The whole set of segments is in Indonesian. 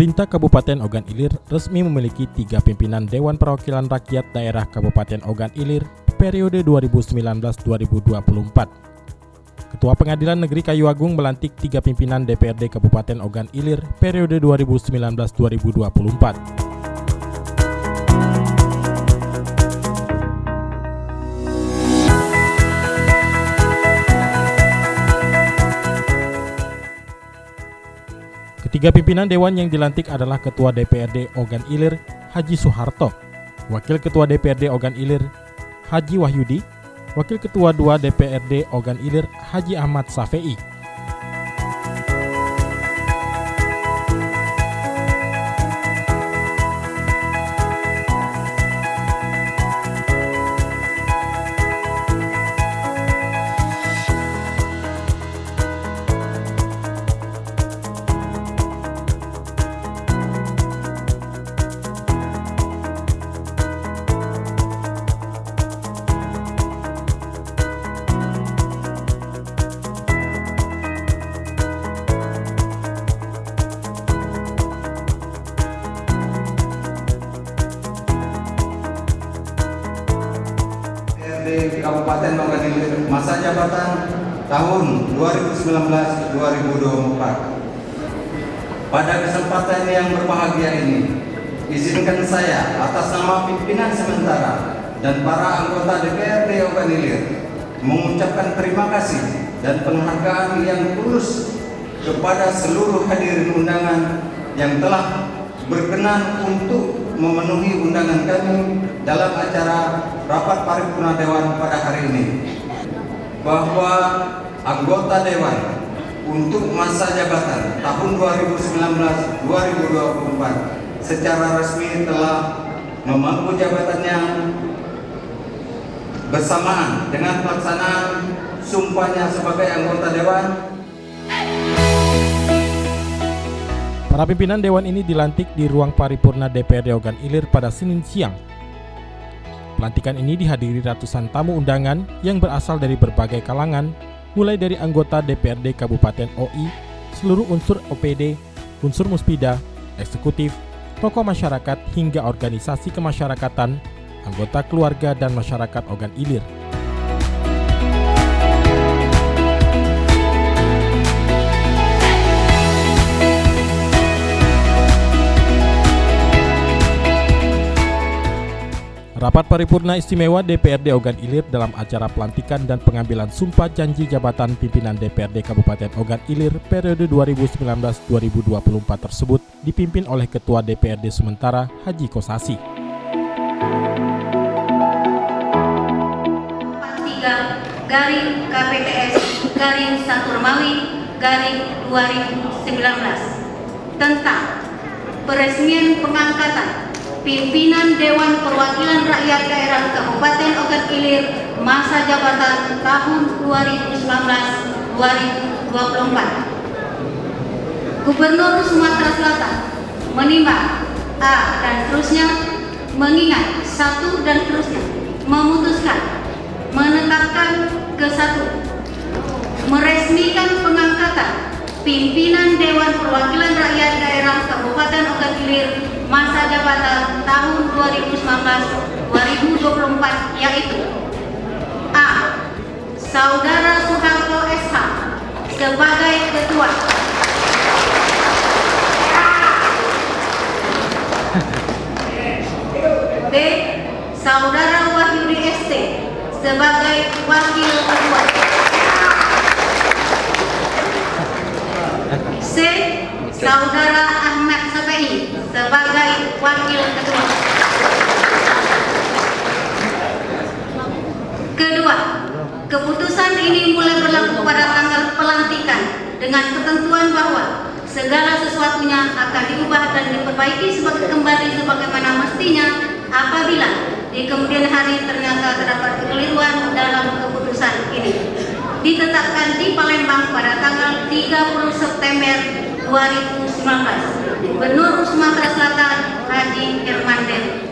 Pemerintah Kabupaten Ogan Ilir resmi memiliki 3 pimpinan Dewan Perwakilan Rakyat Daerah Kabupaten Ogan Ilir periode 2019-2024. Ketua Pengadilan Negeri Kayu Agung melantik 3 pimpinan DPRD Kabupaten Ogan Ilir periode 2019-2024. Ketiga pimpinan dewan yang dilantik adalah Ketua DPRD Ogan Ilir, Haji Soeharto, Wakil Ketua DPRD Ogan Ilir, Haji Wahyudi, Wakil Ketua 2 DPRD Ogan Ilir, Haji Ahmad Safei. Di Kabupaten Ogan Ilir masa jabatan tahun 2019-2024. Pada kesempatan yang berbahagia ini, izinkan saya atas nama pimpinan sementara dan para anggota DPRD Ogan Ilir mengucapkan terima kasih dan penghargaan yang tulus kepada seluruh hadirin undangan yang telah berkenan untuk memenuhi undangan kami dalam acara rapat paripurna Dewan pada hari ini, bahwa anggota Dewan untuk masa jabatan tahun 2019-2024 secara resmi telah memangku jabatannya bersamaan dengan pelaksanaan sumpahnya sebagai anggota Dewan. Para pimpinan dewan ini dilantik di ruang paripurna DPRD Ogan Ilir pada Senin siang. Pelantikan ini dihadiri ratusan tamu undangan yang berasal dari berbagai kalangan, mulai dari anggota DPRD Kabupaten OI, seluruh unsur OPD, unsur Muspida, eksekutif, tokoh masyarakat hingga organisasi kemasyarakatan, anggota keluarga dan masyarakat Ogan Ilir. Rapat paripurna istimewa DPRD Ogan Ilir dalam acara pelantikan dan pengambilan sumpah janji jabatan pimpinan DPRD Kabupaten Ogan Ilir periode 2019-2024 tersebut dipimpin oleh Ketua DPRD sementara Haji Kosasi. 3/1 tentang peresmian pengangkatan pimpinan Dewan Perwakilan Rakyat Daerah Kabupaten Ogan Ilir masa jabatan tahun 2019-2024. Gubernur Sumatera Selatan menimbang A dan seterusnya, mengingat 1 dan seterusnya, memutuskan menetapkan ke-1 meresmikan pengangkatan pimpinan Dewan Perwakilan Rakyat Daerah Kabupaten Ogan Ilir masa jabatan tahun 2019-2024, yaitu A. Saudara Soeharto SH sebagai Ketua, B. Saudara Wahyudi ST sebagai Wakil Ketua, C. Saudara Ahmad Safei sebagai Wakil Ketua. Kedua, keputusan ini mulai berlaku pada tanggal pelantikan dengan ketentuan bahwa segala sesuatunya akan diubah dan diperbaiki kembali sebagaimana mestinya apabila di kemudian hari ternyata terdapat kekeliruan dalam keputusan ini. Ditetapkan di Palembang pada tanggal 30 September 2019. Gubernur Sumatera Selatan Haji Hermansyah.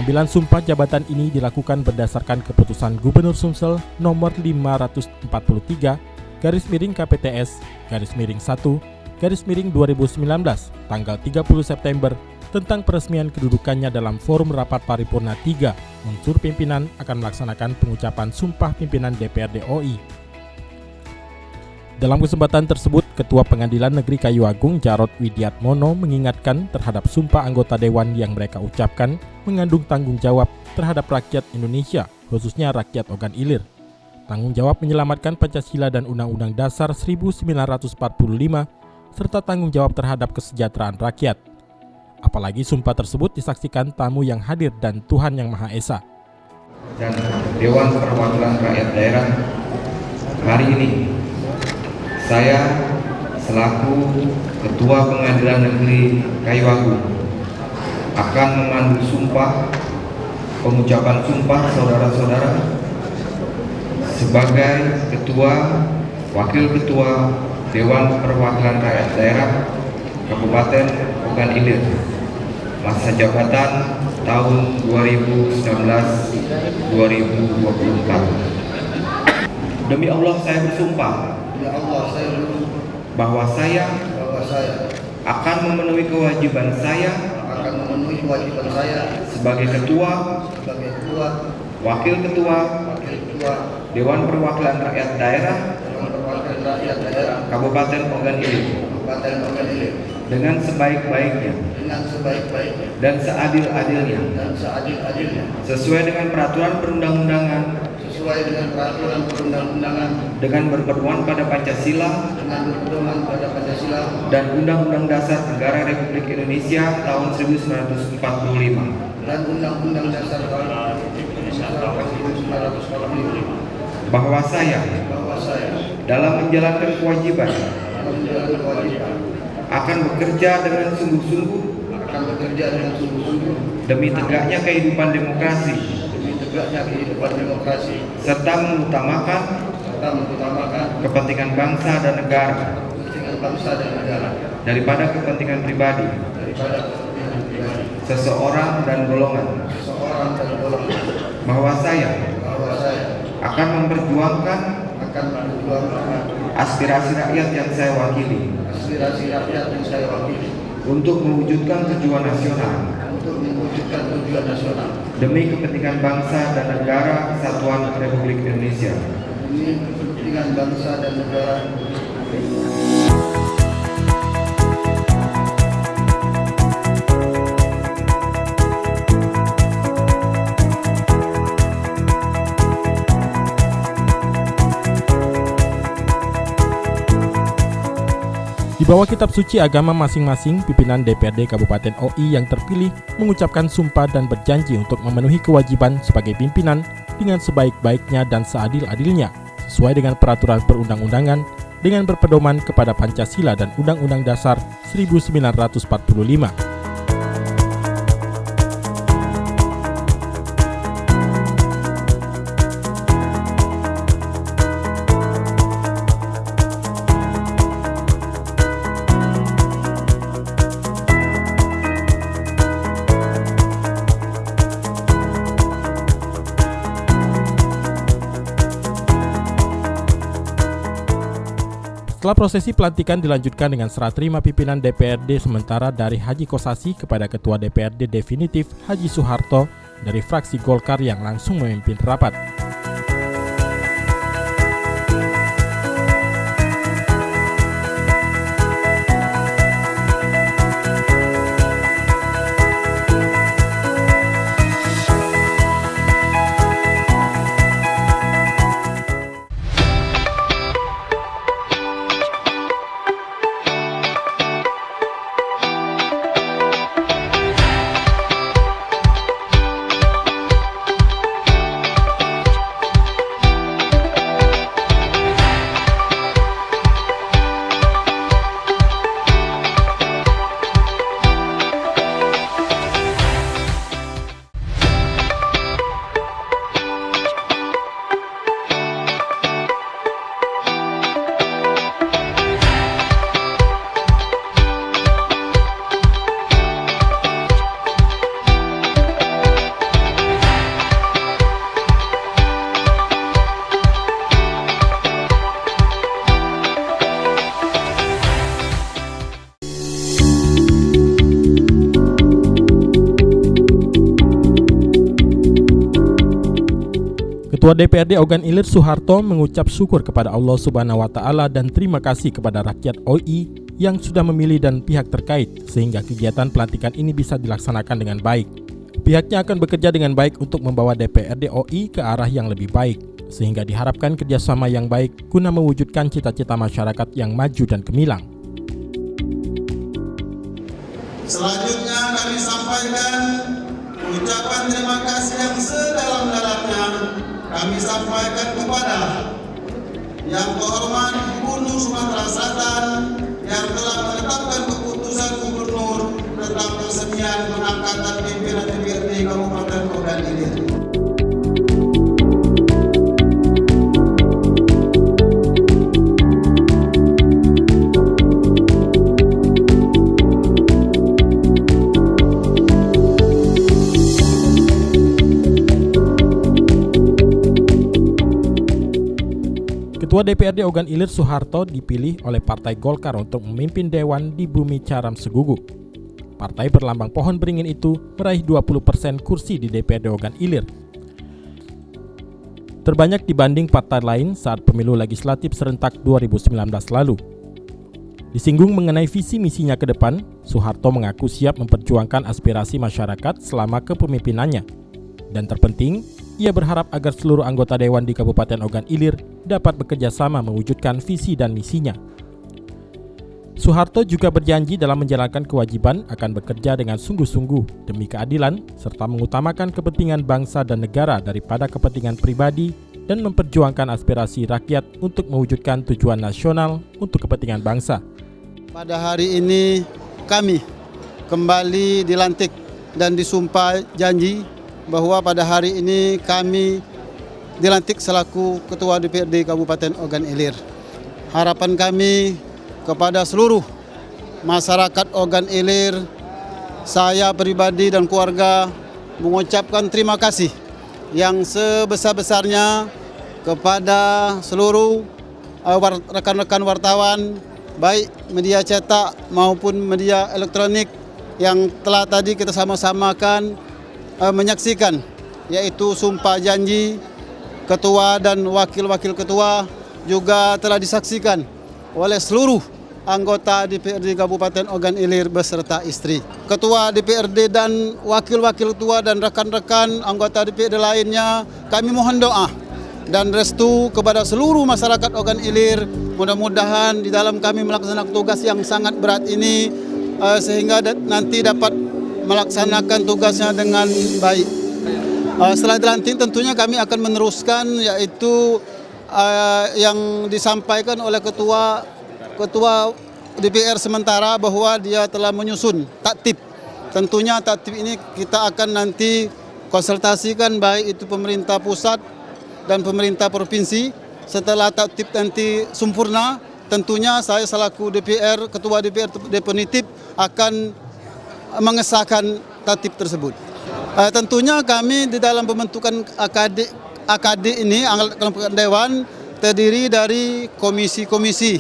Pengambilan sumpah jabatan ini dilakukan berdasarkan keputusan Gubernur Sumsel nomor 543/KPTS/1/2019 tanggal 30 September tentang peresmian kedudukannya dalam forum rapat paripurna 3 unsur pimpinan akan melaksanakan pengucapan sumpah pimpinan DPRD OI. Dalam kesempatan tersebut, Ketua Pengadilan Negeri Kayu Agung Jarod Widiatmono mengingatkan terhadap sumpah anggota Dewan yang mereka ucapkan mengandung tanggung jawab terhadap rakyat Indonesia, khususnya rakyat Ogan Ilir. Tanggung jawab menyelamatkan Pancasila dan Undang-Undang Dasar 1945, serta tanggung jawab terhadap kesejahteraan rakyat. Apalagi sumpah tersebut disaksikan tamu yang hadir dan Tuhan Yang Maha Esa. Dan Dewan Perwakilan Rakyat Daerah, hari ini saya selaku Ketua Pengadilan Negeri Kayu Agung akan memandu sumpah, pengucapan sumpah saudara-saudara sebagai Ketua, Wakil Ketua Dewan Perwakilan Rakyat Daerah Kabupaten Ogan Ilir, masa jabatan tahun 2019-2024. Demi Allah saya bersumpah bahwa saya akan memenuhi kewajiban saya sebagai ketua, wakil ketua Dewan Perwakilan Rakyat Daerah Kabupaten Ogan Ilir dengan sebaik-baiknya dan seadil-adilnya sesuai dengan peraturan perundang-undangan, dengan berpedoman pada Pancasila dan Undang-Undang Dasar Negara Republik Indonesia tahun 1945 bahwa saya dalam menjalankan kewajiban akan bekerja dengan sungguh-sungguh demi tegaknya kehidupan demokrasi serta mengutamakan kepentingan bangsa dan negara daripada kepentingan pribadi seseorang dan golongan, bahwa saya akan memperjuangkan aspirasi rakyat yang saya wakili untuk mewujudkan tujuan nasional demi kepentingan bangsa dan negara kesatuan Republik Indonesia. Di bawah kitab suci agama masing-masing, pimpinan DPRD Kabupaten OI yang terpilih mengucapkan sumpah dan berjanji untuk memenuhi kewajiban sebagai pimpinan dengan sebaik-baiknya dan seadil-adilnya, sesuai dengan peraturan perundang-undangan, dengan berpedoman kepada Pancasila dan Undang-Undang Dasar 1945. Setelah prosesi pelantikan dilanjutkan dengan serah terima pimpinan DPRD sementara dari Haji Kosasi kepada Ketua DPRD definitif Haji Soeharto dari fraksi Golkar yang langsung memimpin rapat. Ketua DPRD Ogan Ilir Soeharto mengucap syukur kepada Allah Subhanahu wa Ta'ala dan terima kasih kepada rakyat OI yang sudah memilih dan pihak terkait sehingga kegiatan pelantikan ini bisa dilaksanakan dengan baik. Pihaknya akan bekerja dengan baik untuk membawa DPRD OI ke arah yang lebih baik, sehingga diharapkan kerjasama yang baik guna mewujudkan cita-cita masyarakat yang maju dan gemilang. Selanjutnya kami sampaikan ucapan terima kasih yang sedalam-dalamnya kami sampaikan kepada Yang Terhormat Gubernur Sumatera Selatan yang telah menetapkan keputusan Gubernur tentang peresmian pengangkatan pimpinan DPRD Kabupaten Ogan Ilir. Ketua DPRD Ogan Ilir Soeharto dipilih oleh Partai Golkar untuk memimpin Dewan di Bumi Caram Segugu. Partai berlambang pohon beringin itu meraih 20% kursi di DPRD Ogan Ilir. Terbanyak dibanding partai lain saat pemilu legislatif serentak 2019 lalu. Disinggung mengenai visi misinya ke depan, Soeharto mengaku siap memperjuangkan aspirasi masyarakat selama kepemimpinannya. Dan terpenting, ia berharap agar seluruh anggota Dewan di Kabupaten Ogan Ilir dapat bekerja sama mewujudkan visi dan misinya. Soeharto juga berjanji dalam menjalankan kewajiban akan bekerja dengan sungguh-sungguh demi keadilan serta mengutamakan kepentingan bangsa dan negara daripada kepentingan pribadi dan memperjuangkan aspirasi rakyat untuk mewujudkan tujuan nasional untuk kepentingan bangsa. Pada hari ini kami kembali dilantik dan disumpah janji bahwa pada hari ini kami dilantik selaku Ketua DPRD Kabupaten Ogan Ilir. Harapan kami kepada seluruh masyarakat Ogan Ilir, saya pribadi dan keluarga mengucapkan terima kasih yang sebesar-besarnya kepada seluruh rekan-rekan wartawan, baik media cetak maupun media elektronik yang telah tadi kita sama-samakan menyaksikan, yaitu sumpah janji ketua dan wakil-wakil ketua juga telah disaksikan oleh seluruh anggota DPRD Kabupaten Ogan Ilir beserta istri. Ketua DPRD dan wakil-wakil ketua dan rekan-rekan anggota DPRD lainnya, kami mohon doa dan restu kepada seluruh masyarakat Ogan Ilir. Mudah-mudahan di dalam kami melaksanakan tugas yang sangat berat ini sehingga nanti dapat melaksanakan tugasnya dengan baik. Setelah dilantik tentunya kami akan meneruskan, yaitu yang disampaikan oleh Ketua DPR sementara bahwa dia telah menyusun taktib. Tentunya taktib ini kita akan nanti konsultasikan baik itu pemerintah pusat dan pemerintah provinsi. Setelah taktib nanti sempurna, tentunya saya selaku Ketua DPR definitif akan mengesahkan tatib tersebut. Tentunya kami di dalam pembentukan AKD ini, anggota Dewan, terdiri dari komisi-komisi,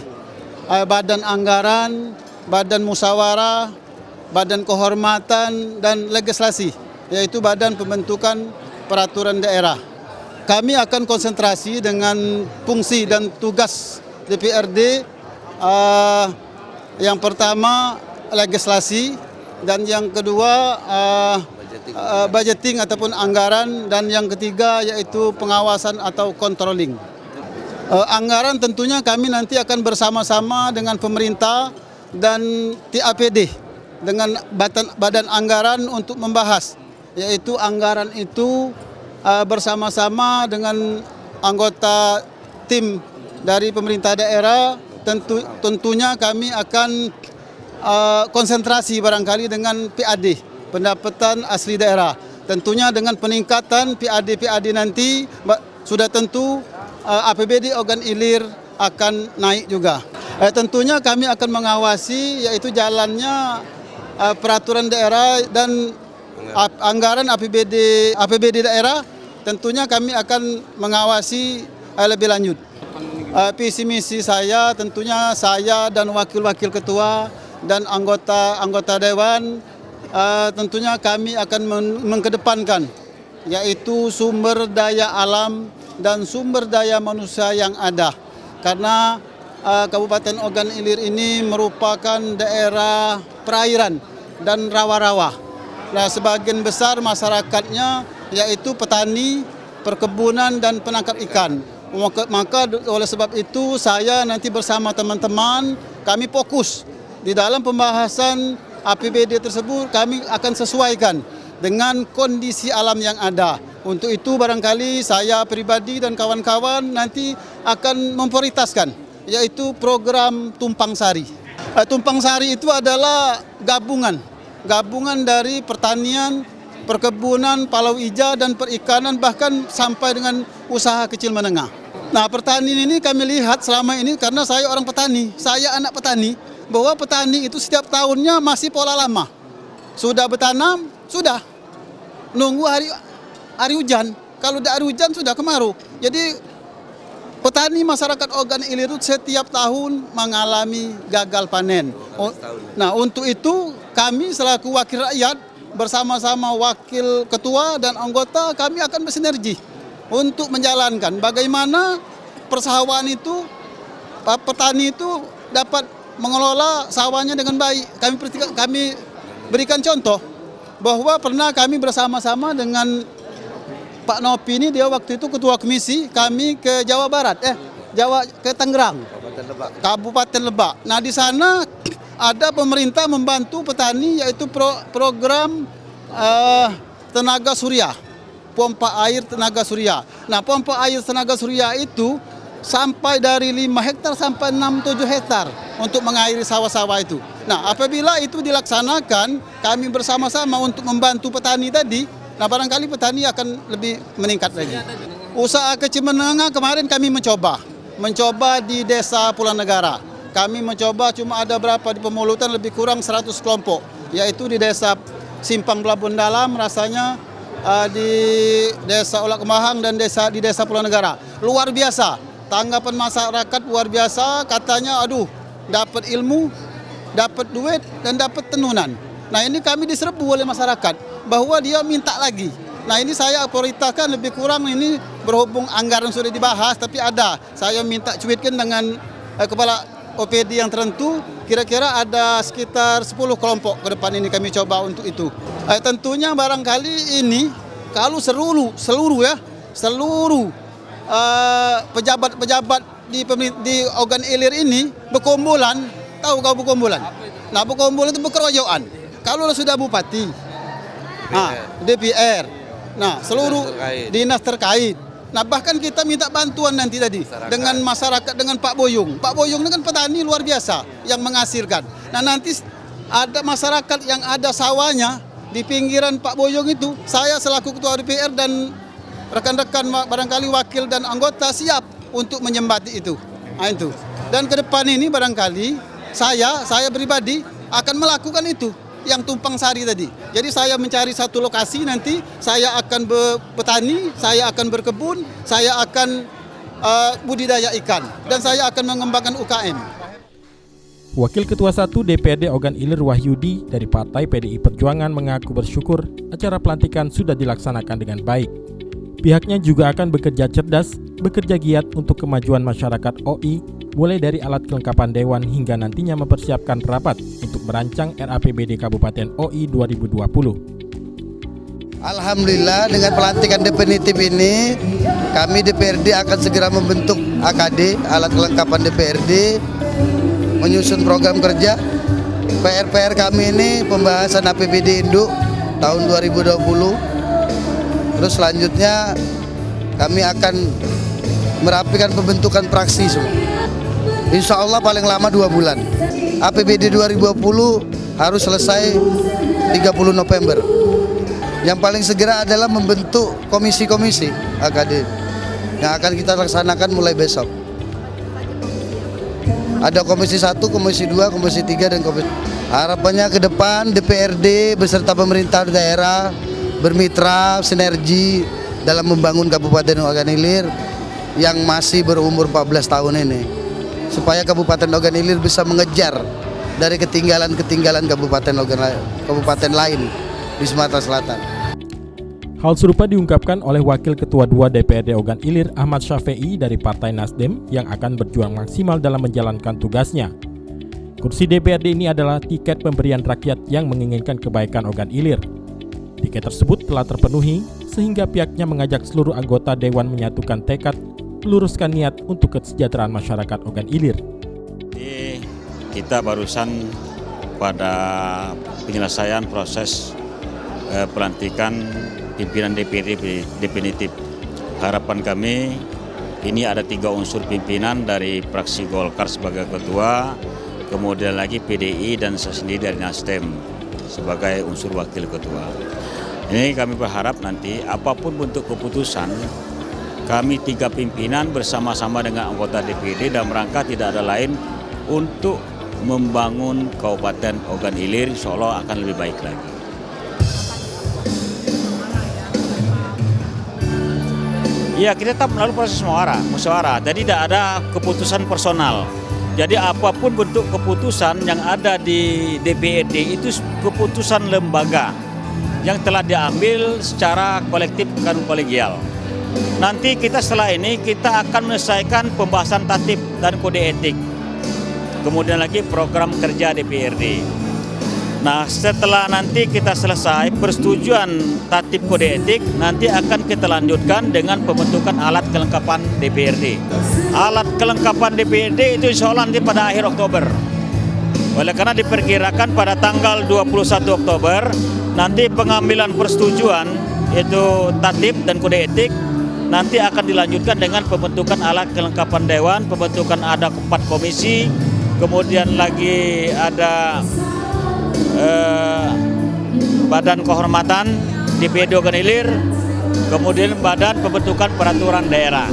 badan anggaran, badan musyawarah, badan kehormatan, dan legislasi, yaitu badan pembentukan peraturan daerah. Kami akan konsentrasi dengan fungsi dan tugas DPRD, yang pertama legislasi, dan yang kedua budgeting ataupun anggaran, dan yang ketiga yaitu pengawasan atau controlling. Anggaran tentunya kami nanti akan bersama-sama dengan pemerintah dan TAPD dengan badan anggaran untuk membahas, yaitu anggaran itu bersama-sama dengan anggota tim dari pemerintah daerah. Tentunya kami akan konsentrasi barangkali dengan PAD, pendapatan asli daerah. Tentunya dengan peningkatan PAD nanti sudah tentu APBD Ogan Ilir akan naik juga. Tentunya kami akan mengawasi yaitu jalannya peraturan daerah dan anggaran APBD daerah. Tentunya kami akan mengawasi lebih lanjut. Visi misi saya tentunya saya dan wakil-wakil ketua dan anggota Dewan, tentunya kami akan mengedepankan yaitu sumber daya alam dan sumber daya manusia yang ada. Karena Kabupaten Ogan Ilir ini merupakan daerah perairan dan rawa-rawa. Nah, sebagian besar masyarakatnya yaitu petani, perkebunan dan penangkap ikan. Maka oleh sebab itu saya nanti bersama teman-teman kami fokus di dalam pembahasan APBD tersebut, kami akan sesuaikan dengan kondisi alam yang ada. Untuk itu barangkali saya pribadi dan kawan-kawan nanti akan memprioritaskan yaitu program Tumpang Sari. Tumpang Sari itu adalah gabungan dari pertanian, perkebunan, palawija dan perikanan, bahkan sampai dengan usaha kecil menengah. Nah, pertanian ini kami lihat selama ini karena saya orang petani, saya anak petani, bahwa petani itu setiap tahunnya masih pola lama. Sudah bertanam, sudah nunggu hari hujan. Kalau tidak hari hujan sudah kemarau. Jadi petani masyarakat Ogan Ilir itu setiap tahun mengalami gagal panen. Nah, untuk itu kami selaku wakil rakyat bersama-sama wakil ketua dan anggota kami akan bersinergi untuk menjalankan bagaimana persawahan itu, petani itu dapat mengelola sawahnya dengan baik. Kami berikan contoh bahwa pernah kami bersama-sama dengan Pak Nopi ini, dia waktu itu ketua komisi, kami ke Jawa Barat, ke Tangerang, Kabupaten Lebak. Nah, di sana ada pemerintah membantu petani yaitu program tenaga surya, pompa air tenaga surya. Nah, pompa air tenaga surya itu sampai dari 5 hektar sampai 6-7 hektar untuk mengairi sawah-sawah itu. Nah, apabila itu dilaksanakan, kami bersama-sama untuk membantu petani tadi, nah barangkali petani akan lebih meningkat lagi. Usaha kecil menengah kemarin kami mencoba di Desa Pulau Negara. Kami mencoba cuma ada berapa di Pemulutan, lebih kurang 100 kelompok, yaitu di Desa Simpang Belabun Dalam, rasanya di Desa Olak Kemahang dan di Desa Pulau Negara. Luar biasa. Tanggapan masyarakat luar biasa, katanya aduh dapat ilmu, dapat duit dan dapat tenunan. Nah, ini kami diserbu oleh masyarakat bahwa dia minta lagi. Nah, ini saya prioritaskan lebih kurang ini berhubung anggaran sudah dibahas, tapi ada saya minta cuitkan dengan kepala OPD yang tertentu, kira-kira ada sekitar 10 kelompok ke depan ini kami coba untuk itu. Tentunya barangkali ini kalau seluruh pejabat-pejabat di Ogan Ilir ini berkumpulan, tahu kau berkumpulan? Nah, berkumpulan itu berkeroyokan. Kalau sudah bupati, DPR, nah seluruh dinas terkait. Nah, bahkan kita minta bantuan nanti tadi dengan masyarakat, dengan Pak Boyong. Pak Boyong ini kan petani luar biasa yang menghasilkan. Nah, nanti ada masyarakat yang ada sawahnya di pinggiran Pak Boyong itu, saya selaku ketua DPR dan rekan-rekan barangkali wakil dan anggota siap untuk menyembati itu. Nah, itu. Dan ke depan ini barangkali saya pribadi akan melakukan itu yang Tumpang Sari tadi. Jadi saya mencari satu lokasi, nanti saya akan berpetani, saya akan berkebun, saya akan budidaya ikan dan saya akan mengembangkan UKM. Wakil Ketua 1 DPRD Ogan Ilir Wahyudi dari Partai PDI Perjuangan mengaku bersyukur acara pelantikan sudah dilaksanakan dengan baik. Pihaknya juga akan bekerja cerdas, bekerja giat untuk kemajuan masyarakat OI, mulai dari alat kelengkapan dewan hingga nantinya mempersiapkan rapat untuk merancang RAPBD Kabupaten OI 2020. Alhamdulillah, dengan pelantikan definitif ini, kami DPRD akan segera membentuk AKD, alat kelengkapan DPRD, menyusun program kerja. PR kami ini pembahasan APBD Induk tahun 2020. Terus selanjutnya kami akan merapikan pembentukan praksi semua. Insya Allah paling lama 2 bulan. APBD 2020 harus selesai 30 November. Yang paling segera adalah membentuk komisi-komisi AKD yang akan kita laksanakan mulai besok. Ada komisi 1, komisi 2, komisi 3, dan komisi. Harapannya ke depan DPRD beserta pemerintah daerah bermitra sinergi dalam membangun Kabupaten Ogan Ilir yang masih berumur 14 tahun ini, supaya Kabupaten Ogan Ilir bisa mengejar dari ketinggalan kabupaten lain di Sumatera Selatan. Hal serupa diungkapkan oleh Wakil Ketua 2 DPRD Ogan Ilir Ahmad Syafei dari Partai Nasdem yang akan berjuang maksimal dalam menjalankan tugasnya. Kursi DPRD ini adalah tiket pemberian rakyat yang menginginkan kebaikan Ogan Ilir. Tiket tersebut telah terpenuhi sehingga pihaknya mengajak seluruh anggota Dewan menyatukan tekad, meluruskan niat untuk kesejahteraan masyarakat Ogan Ilir. Kita barusan pada penyelesaian proses pelantikan pimpinan DPRD definitif. Harapan kami ini ada 3 unsur pimpinan dari fraksi Golkar sebagai ketua, kemudian lagi PDI dan saya sendiri dari Nasdem sebagai unsur wakil ketua. Ini kami berharap nanti apapun bentuk keputusan, kami 3 pimpinan bersama-sama dengan anggota DPRD dalam rangka tidak ada lain untuk membangun Kabupaten Ogan Ilir insya Allah akan lebih baik lagi. Ya, kita tetap melalui proses musyawarah. Jadi tidak ada keputusan personal. Jadi apapun bentuk keputusan yang ada di DPRD itu keputusan lembaga yang telah diambil secara kolektif dan kolegial. Nanti kita setelah ini kita akan menyelesaikan pembahasan tatib dan kode etik. Kemudian lagi program kerja DPRD. Nah, setelah nanti kita selesai persetujuan tatib kode etik, nanti akan kita lanjutkan dengan pembentukan alat kelengkapan DPRD. Alat kelengkapan DPRD itu insya Allah nanti pada akhir Oktober. Oleh karena diperkirakan pada tanggal 21 Oktober, nanti pengambilan persetujuan yaitu tatib dan kode etik, nanti akan dilanjutkan dengan pembentukan alat kelengkapan Dewan, pembentukan ada 4 komisi, kemudian lagi ada Badan Kehormatan DPRD Ogan Ilir, kemudian Badan Pembentukan Peraturan Daerah.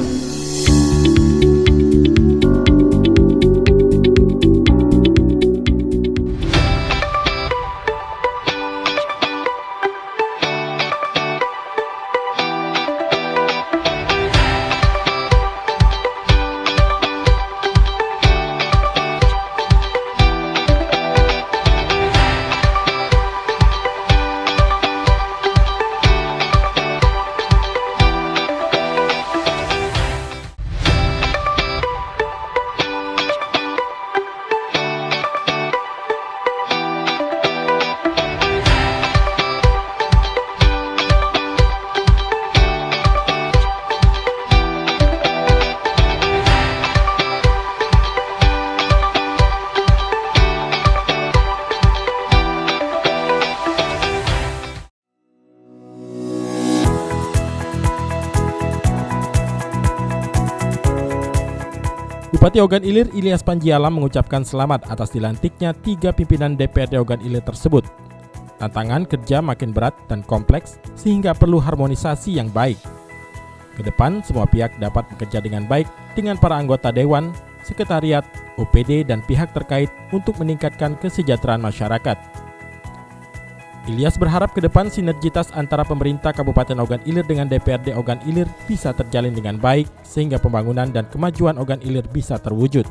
Bupati Ogan Ilir Ilyas Panjialam mengucapkan selamat atas dilantiknya 3 pimpinan DPRD Ogan Ilir tersebut. Tantangan kerja makin berat dan kompleks sehingga perlu harmonisasi yang baik. Kedepan semua pihak dapat bekerja dengan baik dengan para anggota Dewan, Sekretariat, OPD dan pihak terkait untuk meningkatkan kesejahteraan masyarakat. Ilyas berharap ke depan sinergitas antara pemerintah Kabupaten Ogan Ilir dengan DPRD Ogan Ilir bisa terjalin dengan baik sehingga pembangunan dan kemajuan Ogan Ilir bisa terwujud.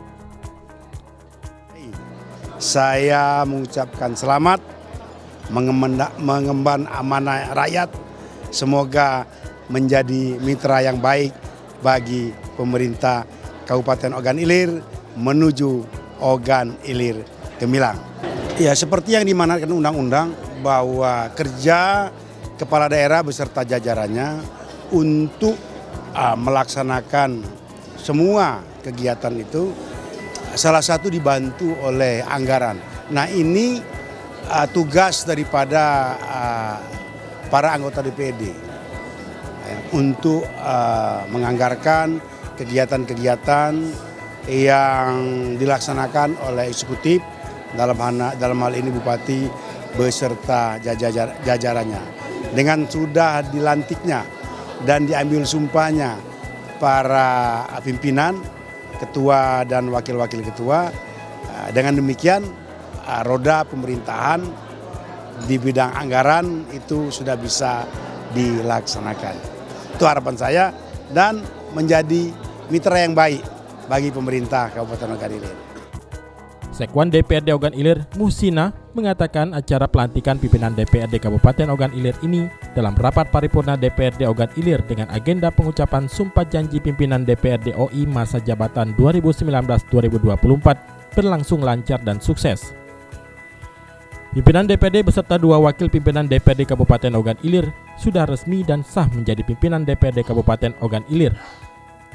Saya mengucapkan selamat mengemban amanah rakyat. Semoga menjadi mitra yang baik bagi pemerintah Kabupaten Ogan Ilir menuju Ogan Ilir Gemilang. Ya, seperti yang dimanatkan undang-undang bahwa kerja kepala daerah beserta jajarannya untuk melaksanakan semua kegiatan itu salah satu dibantu oleh anggaran. Nah, ini tugas daripada para anggota DPRD untuk menganggarkan kegiatan-kegiatan yang dilaksanakan oleh eksekutif dalam hal ini Bupati beserta jajarannya. Dengan sudah dilantiknya dan diambil sumpahnya para pimpinan, ketua dan wakil-wakil ketua, dengan demikian roda pemerintahan di bidang anggaran itu sudah bisa dilaksanakan. Itu harapan saya dan menjadi mitra yang baik bagi pemerintah Kabupaten Ogan Ilir. Sekwan DPRD Ogan Ilir, Muhsina, mengatakan acara pelantikan pimpinan DPRD Kabupaten Ogan Ilir ini dalam rapat paripurna DPRD Ogan Ilir dengan agenda pengucapan sumpah janji pimpinan DPRD OI masa jabatan 2019-2024 berlangsung lancar dan sukses. Pimpinan DPRD beserta 2 wakil pimpinan DPRD Kabupaten Ogan Ilir sudah resmi dan sah menjadi pimpinan DPRD Kabupaten Ogan Ilir.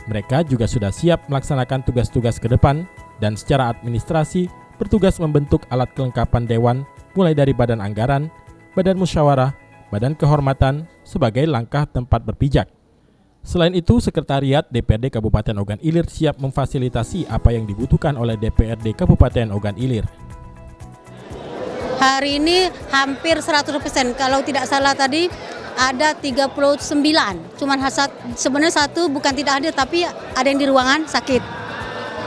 Mereka juga sudah siap melaksanakan tugas-tugas ke depan dan secara administrasi bertugas membentuk alat kelengkapan dewan mulai dari badan anggaran, badan musyawarah, badan kehormatan sebagai langkah tempat berpijak. Selain itu, Sekretariat DPRD Kabupaten Ogan Ilir siap memfasilitasi apa yang dibutuhkan oleh DPRD Kabupaten Ogan Ilir. Hari ini hampir 100%, kalau tidak salah tadi ada 39, cuman sebenarnya satu bukan tidak hadir tapi ada yang di ruangan sakit.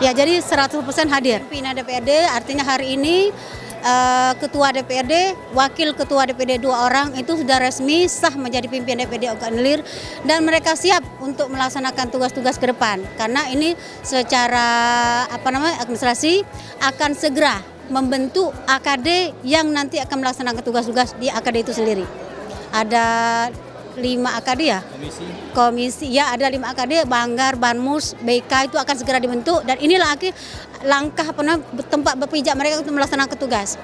Ya, jadi 100% hadir. Pimpinan DPRD artinya hari ini Ketua DPRD, Wakil Ketua DPRD 2 orang itu sudah resmi sah menjadi pimpinan DPRD Ogan Ilir dan mereka siap untuk melaksanakan tugas-tugas ke depan karena ini secara administrasi akan segera membentuk AKD yang nanti akan melaksanakan tugas-tugas di AKD itu sendiri. Ada 5 AKD ya? Komisi ya, ada 5 AKD, Banggar, Banmus, BK itu akan segera dibentuk dan inilah langkah tempat berpijak mereka untuk melaksanakan tugas.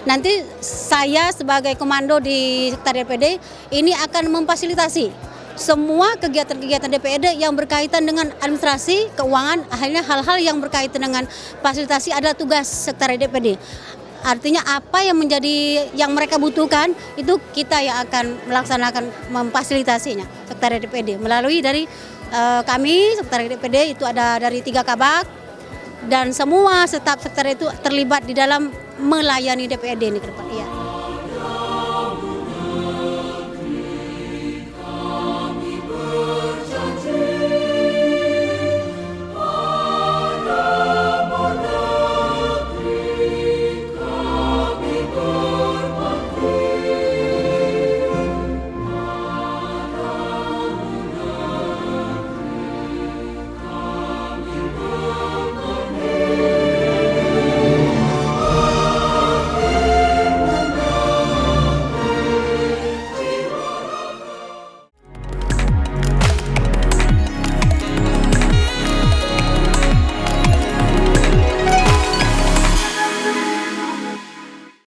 Nanti saya sebagai komando di Sekretariat DPRD ini akan memfasilitasi semua kegiatan-kegiatan DPRD yang berkaitan dengan administrasi, keuangan, akhirnya hal-hal yang berkaitan dengan fasilitasi adalah tugas Sekretariat DPRD. Artinya apa yang mereka butuhkan itu kita yang akan melaksanakan memfasilitasinya Sekretariat DPRD melalui dari kami Sekretariat DPRD itu ada dari 3 kabak dan semua staf sekretariat itu terlibat di dalam melayani DPRD ini ke depan. Iya.